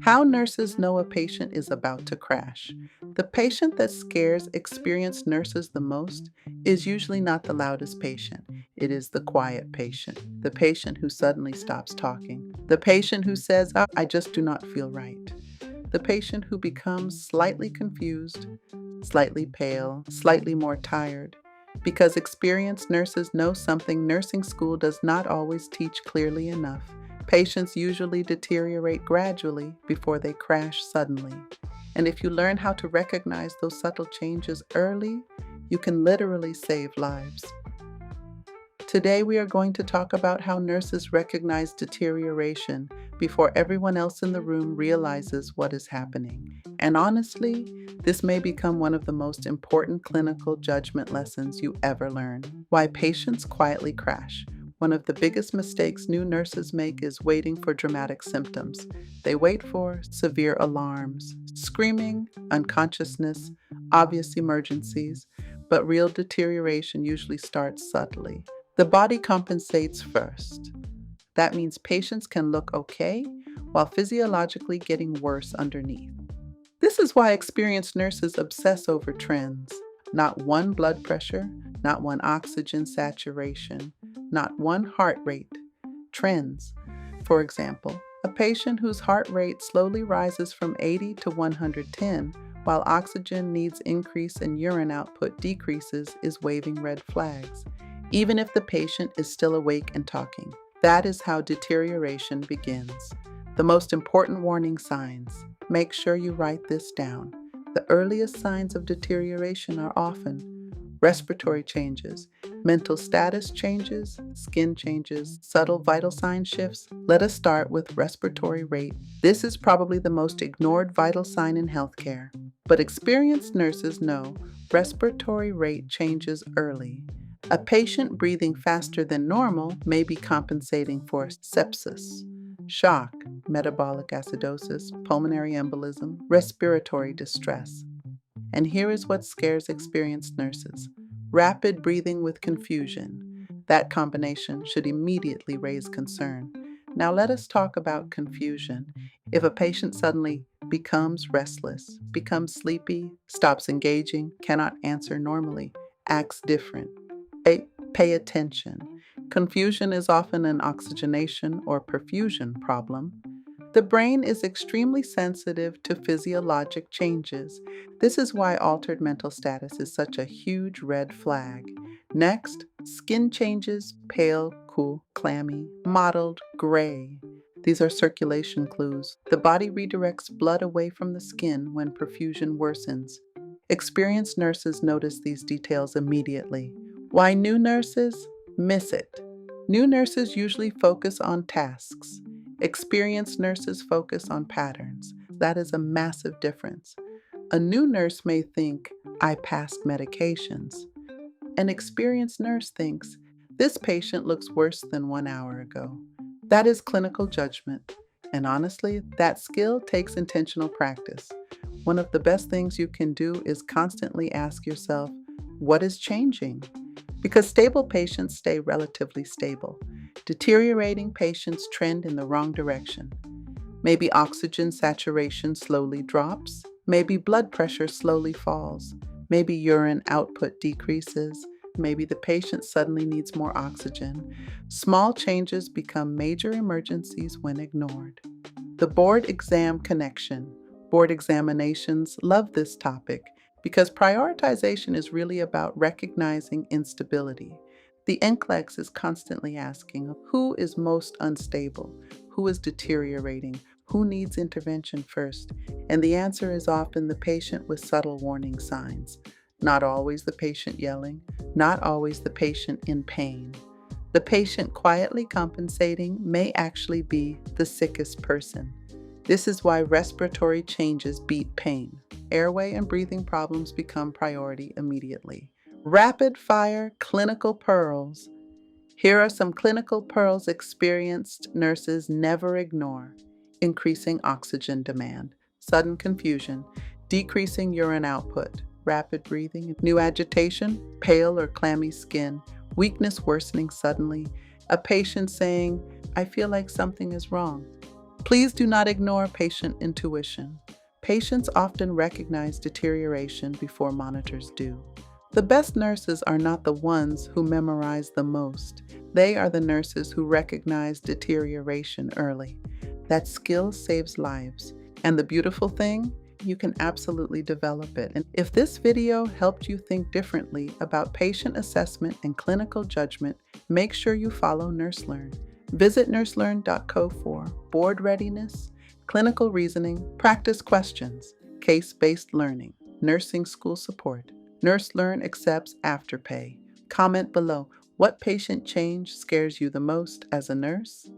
How nurses know a patient is about to crash. The patient that scares experienced nurses the most is usually not the loudest patient. It is the quiet patient, the patient who suddenly stops talking, the patient who says, "Oh, I just do not feel right," the patient who becomes slightly confused, slightly pale, slightly more tired. Because experienced nurses know something nursing school does not always teach clearly enough. Patients usually deteriorate gradually before they crash suddenly. And if you learn how to recognize those subtle changes early, you can literally save lives. Today, we are going to talk about how nurses recognize deterioration before everyone else in the room realizes what is happening. And honestly, this may become one of the most important clinical judgment lessons you ever learn. Why patients quietly crash. One of the biggest mistakes new nurses make is waiting for dramatic symptoms. They wait for severe alarms, screaming, unconsciousness, obvious emergencies, but real deterioration usually starts subtly. The body compensates first. That means patients can look okay while physiologically getting worse underneath. This is why experienced nurses obsess over trends. Not one blood pressure, not one oxygen saturation, not one heart rate. Trends. For example, a patient whose heart rate slowly rises from 80 to 110 while oxygen needs increase and urine output decreases is waving red flags, even if the patient is still awake and talking. That is how deterioration begins. The most important warning signs. Make sure you write this down. The earliest signs of deterioration are often respiratory changes, mental status changes, skin changes, subtle vital sign shifts. Let us start with respiratory rate. This is probably the most ignored vital sign in healthcare, but experienced nurses know respiratory rate changes early. A patient breathing faster than normal may be compensating for sepsis, shock, metabolic acidosis, pulmonary embolism, respiratory distress. And here is what scares experienced nurses: rapid breathing with confusion. That combination should immediately raise concern. Now let us talk about confusion. If a patient suddenly becomes restless, becomes sleepy, stops engaging, cannot answer normally, acts different, pay attention. Confusion is often an oxygenation or perfusion problem. The brain is extremely sensitive to physiologic changes. This is why altered mental status is such a huge red flag. Next, skin changes: pale, cool, clammy, mottled, gray. These are circulation clues. The body redirects blood away from the skin when perfusion worsens. Experienced nurses notice these details immediately. Why new nurses miss it? New nurses usually focus on tasks. Experienced nurses focus on patterns. That is a massive difference. A new nurse may think, "I passed medications." An experienced nurse thinks, "This patient looks worse than 1 hour ago." That is clinical judgment. And honestly, that skill takes intentional practice. One of the best things you can do is constantly ask yourself, what is changing? Because stable patients stay relatively stable. Deteriorating patients trend in the wrong direction. Maybe oxygen saturation slowly drops. Maybe blood pressure slowly falls. Maybe urine output decreases. Maybe the patient suddenly needs more oxygen. Small changes become major emergencies when ignored. The board exam connection. Board examinations love this topic because prioritization is really about recognizing instability. The NCLEX is constantly asking who is most unstable, who is deteriorating, who needs intervention first, and the answer is often the patient with subtle warning signs. Not always the patient yelling, not always the patient in pain. The patient quietly compensating may actually be the sickest person. This is why respiratory changes beat pain. Airway and breathing problems become priority immediately. Rapid fire clinical pearls. Here are some clinical pearls experienced nurses never ignore: increasing oxygen demand, sudden confusion, decreasing urine output, rapid breathing, new agitation, pale or clammy skin, weakness worsening suddenly, a patient saying, "I feel like something is wrong." Please do not ignore patient intuition. Patients often recognize deterioration before monitors do. The best nurses are not the ones who memorize the most. They are the nurses who recognize deterioration early. That skill saves lives. And the beautiful thing, you can absolutely develop it. And if this video helped you think differently about patient assessment and clinical judgment, make sure you follow nurselearn. Visit nurselearn.co for board readiness, clinical reasoning, practice questions, case-based learning, nursing school support. nurselearn accepts Afterpay. Comment below, what patient change scares you the most as a nurse?